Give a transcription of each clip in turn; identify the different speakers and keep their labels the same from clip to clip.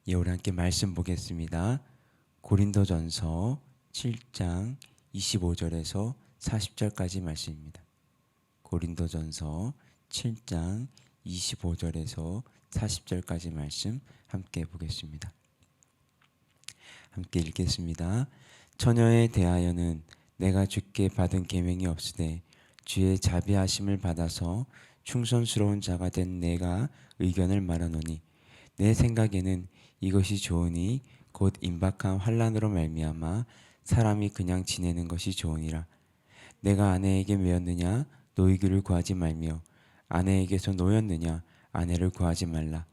Speaker 1: 예, 우리 함께 말씀 보겠습니다. 고린도전서 7장 25절에서 40절까지 말씀입니다. 고린도전서 7장 25절에서 40절까지 말씀 함께 보겠습니다. 함께 읽겠습니다. 처녀에 대하여는 내가 주께 받은 계명이 없으되 주의 자비하심을 받아서 충성스러운 자가 된 내가 의견을 말하노니 내 생각에는 이것이 좋으니 곧 임박한 환난으로 말미암아 사람이 그냥 지내는 것이 좋으니라. 내가 아내에게 매였느냐 노이기를 구하지 말며 아내에게서 노였느냐 아내를 구하지 말라.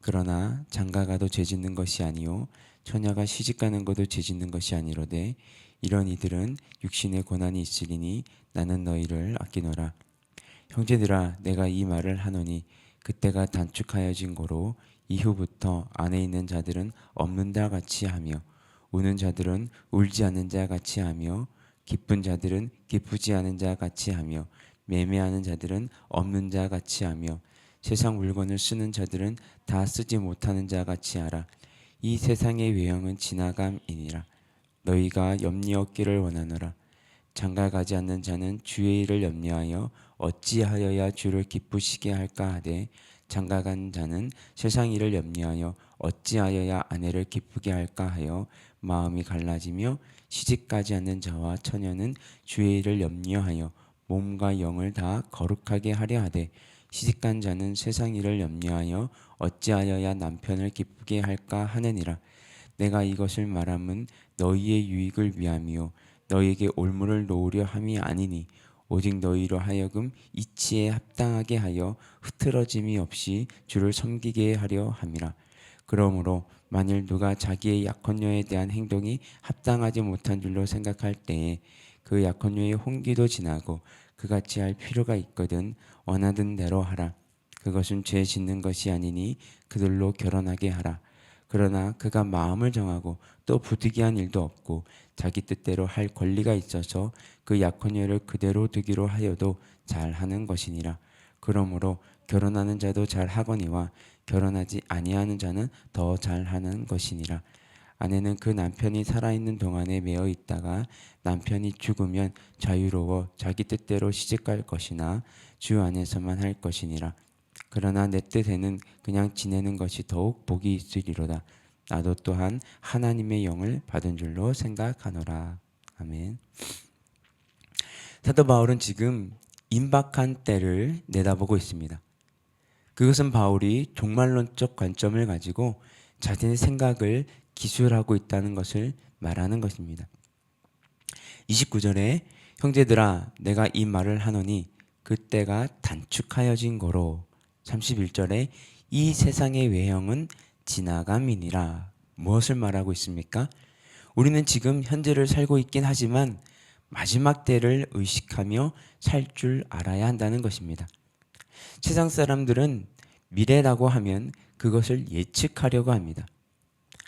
Speaker 1: 그러나 장가가도 죄짓는 것이 아니요 처녀가 시집가는 것도 죄짓는 것이 아니로되 이런 이들은 육신의 고난이 있으리니 나는 너희를 아끼노라. 형제들아 내가 이 말을 하노니 그때가 단축하여진 고로 이후부터 안에 있는 자들은 없는 자 같이 하며 우는 자들은 울지 않는 자 같이 하며 기쁜 자들은 기쁘지 않은 자 같이 하며 매매하는 자들은 없는 자 같이 하며 세상 물건을 쓰는 자들은 다 쓰지 못하는 자 같이 하라. 이 세상의 외형은 지나감이니라. 너희가 염려 없기를 원하노라. 장가가지 않는 자는 주의 일을 염려하여 어찌하여야 주를 기쁘시게 할까 하되 장가간 자는 세상 일을 염려하여 어찌하여야 아내를 기쁘게 할까 하여 마음이 갈라지며 시집가지 않는 자와 처녀는 주의 일을 염려하여 몸과 영을 다 거룩하게 하려 하되 시집간 자는 세상 일을 염려하여 어찌하여야 남편을 기쁘게 할까 하느니라. 내가 이것을 말함은 너희의 유익을 위함이요 너희에게 올무를 놓으려 함이 아니니 오직 너희로 하여금 이치에 합당하게 하여 흐트러짐이 없이 주를 섬기게 하려 함이라. 그러므로 만일 누가 자기의 약혼녀에 대한 행동이 합당하지 못한 줄로 생각할 때에 그 약혼녀의 혼기도 지나고 그같이 할 필요가 있거든 원하던 대로 하라. 그것은 죄 짓는 것이 아니니 그들로 결혼하게 하라. 그러나 그가 마음을 정하고 또 부득이한 일도 없고 자기 뜻대로 할 권리가 있어서 그 약혼녀를 그대로 두기로 하여도 잘하는 것이니라. 그러므로 결혼하는 자도 잘하거니와 결혼하지 아니하는 자는 더 잘하는 것이니라. 아내는 그 남편이 살아있는 동안에 매어 있다가 남편이 죽으면 자유로워 자기 뜻대로 시집갈 것이나 주 안에서만 할 것이니라. 그러나 내 뜻에는 그냥 지내는 것이 더욱 복이 있으리로다. 나도 또한 하나님의 영을 받은 줄로 생각하노라. 아멘. 사도 바울은 지금 임박한 때를 내다보고 있습니다. 그것은 바울이 종말론적 관점을 가지고 자신의 생각을 기술하고 있다는 것을 말하는 것입니다. 29절에 형제들아 내가 이 말을 하노니 그때가 단축하여진 거로 31절에 이 세상의 외형은 지나감이니라. 무엇을 말하고 있습니까? 우리는 지금 현재를 살고 있긴 하지만 마지막 때를 의식하며 살 줄 알아야 한다는 것입니다. 세상 사람들은 미래라고 하면 그것을 예측하려고 합니다.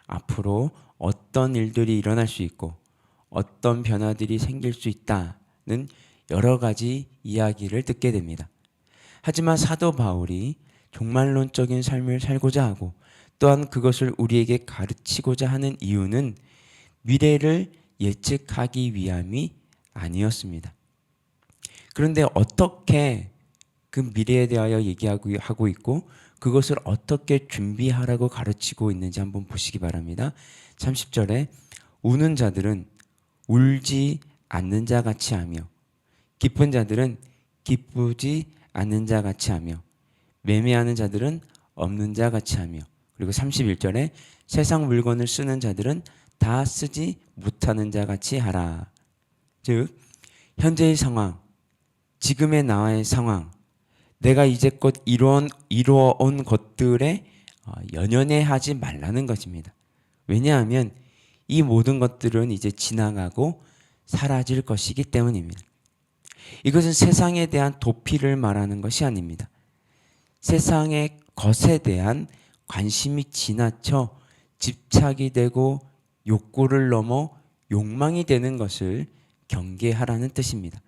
Speaker 1: 앞으로 어떤 일들이 일어날 수 있고 어떤 변화들이 생길 수 있다는 여러 가지 이야기를 듣게 됩니다. 하지만 사도 바울이 종말론적인 삶을 살고자 하고 또한 그것을 우리에게 가르치고자 하는 이유는 미래를 예측하기 위함이 아니었습니다. 그런데 어떻게 그 미래에 대하여 얘기하고 있고 그것을 어떻게 준비하라고 가르치고 있는지 한번 보시기 바랍니다. 30절에 우는 자들은 울지 않는 자 같이 하며 기쁜 자들은 기쁘지 않는 자 같이 하며 매매하는 자들은 없는 자 같이 하며 그리고 31절에 세상 물건을 쓰는 자들은 다 쓰지 못하는 자 같이 하라. 즉 현재의 상황, 지금의 나의 상황, 내가 이제껏 이루어온 것들에 연연해하지 말라는 것입니다. 왜냐하면 이 모든 것들은 이제 지나가고 사라질 것이기 때문입니다. 이것은 세상에 대한 도피를 말하는 것이 아닙니다. 세상의 것에 대한 관심이 지나쳐 집착이 되고 욕구를 넘어 욕망이 되는 것을 경계하라는 뜻입니다.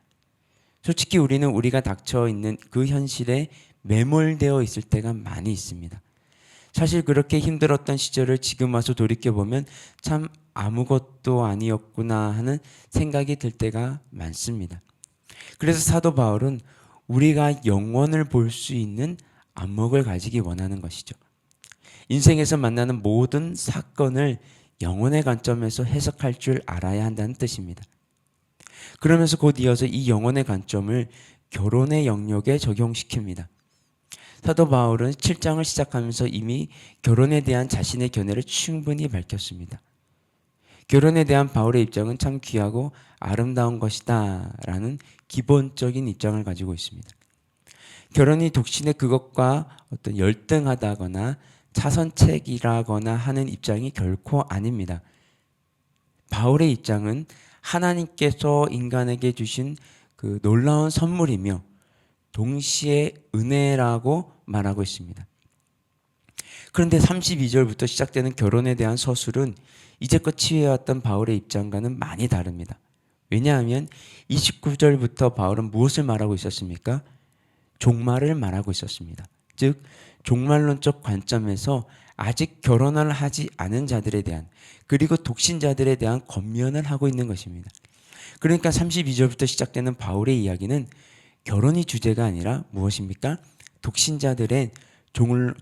Speaker 1: 솔직히 우리는 우리가 닥쳐 있는 그 현실에 매몰되어 있을 때가 많이 있습니다. 사실 그렇게 힘들었던 시절을 지금 와서 돌이켜보면 참 아무것도 아니었구나 하는 생각이 들 때가 많습니다. 그래서 사도 바울은 우리가 영원을 볼 수 있는 안목을 가지기 원하는 것이죠. 인생에서 만나는 모든 사건을 영혼의 관점에서 해석할 줄 알아야 한다는 뜻입니다. 그러면서 곧 이어서 이 영혼의 관점을 결혼의 영역에 적용시킵니다. 사도 바울은 7장을 시작하면서 이미 결혼에 대한 자신의 견해를 충분히 밝혔습니다. 결혼에 대한 바울의 입장은 참 귀하고 아름다운 것이다 라는 기본적인 입장을 가지고 있습니다. 결혼이 독신의 그것과 어떤 열등하다거나 차선책이라거나 하는 입장이 결코 아닙니다. 바울의 입장은 하나님께서 인간에게 주신 그 놀라운 선물이며 동시에 은혜라고 말하고 있습니다. 그런데 32절부터 시작되는 결혼에 대한 서술은 이제껏 취해왔던 바울의 입장과는 많이 다릅니다. 왜냐하면 29절부터 바울은 무엇을 말하고 있었습니까? 종말을 말하고 있었습니다. 즉 종말론적 관점에서 아직 결혼을 하지 않은 자들에 대한 그리고 독신자들에 대한 권면을 하고 있는 것입니다. 그러니까 32절부터 시작되는 바울의 이야기는 결혼이 주제가 아니라 무엇입니까? 독신자들의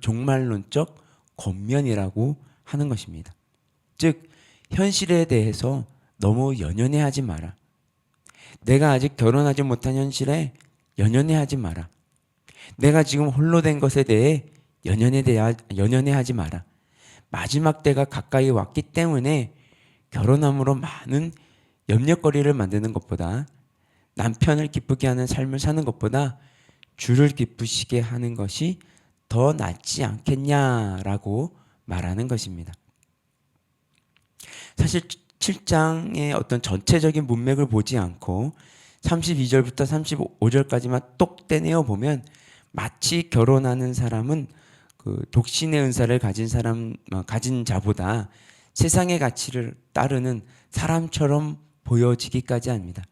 Speaker 1: 종말론적 권면이라고 하는 것입니다. 즉 현실에 대해서 너무 연연해하지 마라. 내가 아직 결혼하지 못한 현실에 연연해하지 마라. 내가 지금 홀로 된 것에 대해 연연해하지 마라. 마지막 때가 가까이 왔기 때문에 결혼함으로 많은 염려거리를 만드는 것보다 남편을 기쁘게 하는 삶을 사는 것보다 주를 기쁘시게 하는 것이 더 낫지 않겠냐라고 말하는 것입니다. 사실 7장의 어떤 전체적인 문맥을 보지 않고 32절부터 35절까지만 똑 떼내어 보면 마치 결혼하는 사람은 그 독신의 은사를 가진 자보다 세상의 가치를 따르는 사람처럼 보여지기까지 합니다.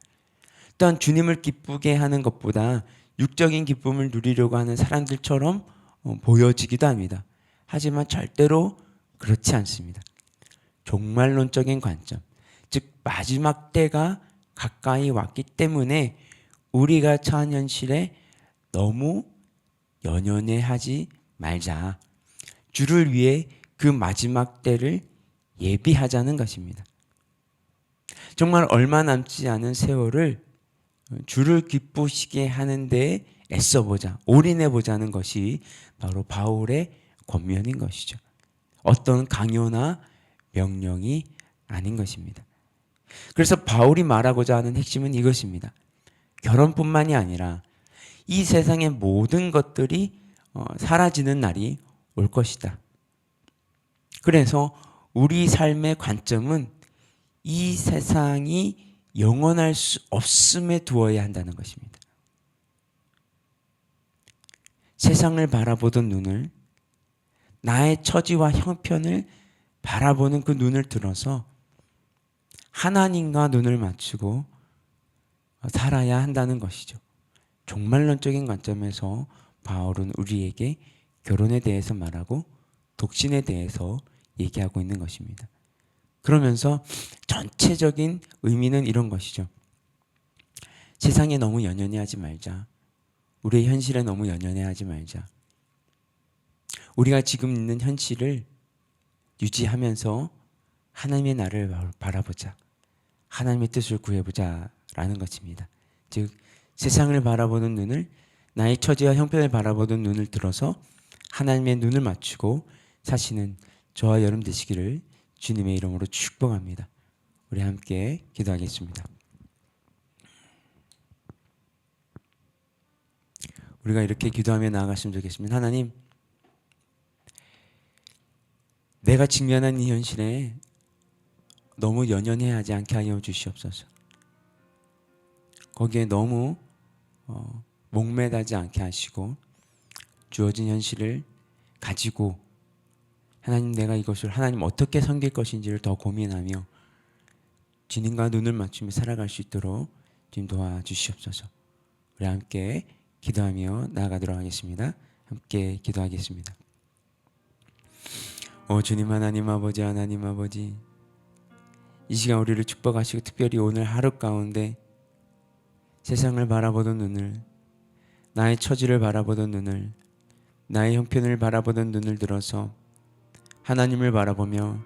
Speaker 1: 또한 주님을 기쁘게 하는 것보다 육적인 기쁨을 누리려고 하는 사람들처럼 보여지기도 합니다. 하지만 절대로 그렇지 않습니다. 종말론적인 관점, 즉 마지막 때가 가까이 왔기 때문에 우리가 처한 현실에 너무 연연해하지 말자. 주를 위해 그 마지막 때를 예비하자는 것입니다. 정말 얼마 남지 않은 세월을 주를 기쁘시게 하는 데 애써보자, 올인해보자는 것이 바로 바울의 권면인 것이죠. 어떤 강요나 명령이 아닌 것입니다. 그래서 바울이 말하고자 하는 핵심은 이것입니다. 결혼뿐만이 아니라 이 세상의 모든 것들이 사라지는 날이 올 것이다. 그래서 우리 삶의 관점은 이 세상이 영원할 수 없음에 두어야 한다는 것입니다. 세상을 바라보던 눈을, 나의 처지와 형편을 바라보는 그 눈을 들어서 하나님과 눈을 맞추고 살아야 한다는 것이죠. 종말론적인 관점에서 바울은 우리에게 결혼에 대해서 말하고 독신에 대해서 얘기하고 있는 것입니다. 그러면서 전체적인 의미는 이런 것이죠. 세상에 너무 연연해하지 말자. 우리의 현실에 너무 연연해하지 말자. 우리가 지금 있는 현실을 유지하면서 하나님의 나를 바라보자. 하나님의 뜻을 구해보자 라는 것입니다. 즉 세상을 바라보는 눈을, 나의 처지와 형편을 바라보는 눈을 들어서 하나님의 눈을 맞추고 사시는 저와 여러분 되시기를 주님의 이름으로 축복합니다. 우리 함께 기도하겠습니다. 우리가 이렇게 기도하며 나아갔으면 좋겠습니다. 하나님, 내가 직면한 이 현실에 너무 연연해하지 않게 하여 주시옵소서. 거기에 너무 목매다지 않게 하시고 주어진 현실을 가지고 하나님, 내가 이것을 하나님 어떻게 섬길 것인지를 더 고민하며 주님과 눈을 맞추며 살아갈 수 있도록 주님 도와주시옵소서. 우리 함께 기도하며 나아가도록 하겠습니다. 함께 기도하겠습니다. 주님 하나님 아버지, 하나님 아버지, 이 시간 우리를 축복하시고 특별히 오늘 하루 가운데 세상을 바라보던 눈을, 나의 처지를 바라보던 눈을, 나의 형편을 바라보던 눈을 들어서 하나님을 바라보며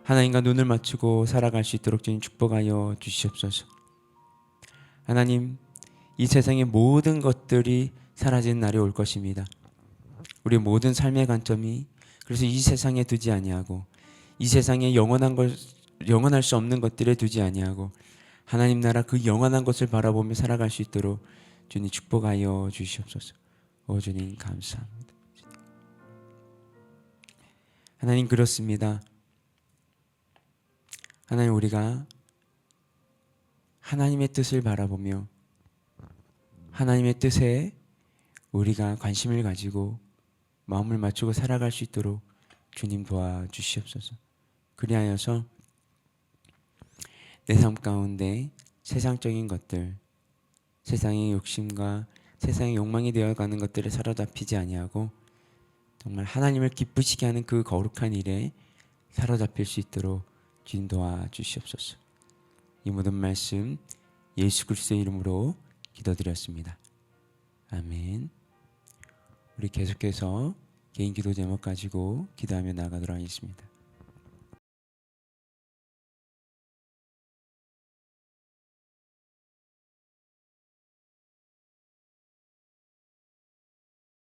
Speaker 1: 하나님과 눈을 맞추고 살아갈 수 있도록 주님 축복하여 주시옵소서. 하나님, 이 세상의 모든 것들이 사라지는 날이 올 것입니다. 우리 모든 삶의 관점이 그래서 이 세상에 두지 아니하고 이 세상에 영원할 수 없는 것들에 두지 아니하고 하나님 나라 그 영원한 것을 바라보며 살아갈 수 있도록 주님 축복하여 주시옵소서. 주님 감사합니다. 하나님 그렇습니다. 하나님 우리가 하나님의 뜻을 바라보며 하나님의 뜻에 우리가 관심을 가지고 마음을 맞추고 살아갈 수 있도록 주님 도와주시옵소서. 그리하여서 내 삶 가운데 세상적인 것들, 세상의 욕심과 세상의 욕망이 되어가는 것들에 사로잡히지 아니하고 정말 하나님을 기쁘시게 하는 그 거룩한 일에 사로잡힐 수 있도록 주님 도와주시옵소서. 이 모든 말씀 예수 그리스도의 이름으로 기도드렸습니다. 아멘. 우리 계속해서 개인 기도 제목 가지고 기도하며 나가도록 하겠습니다.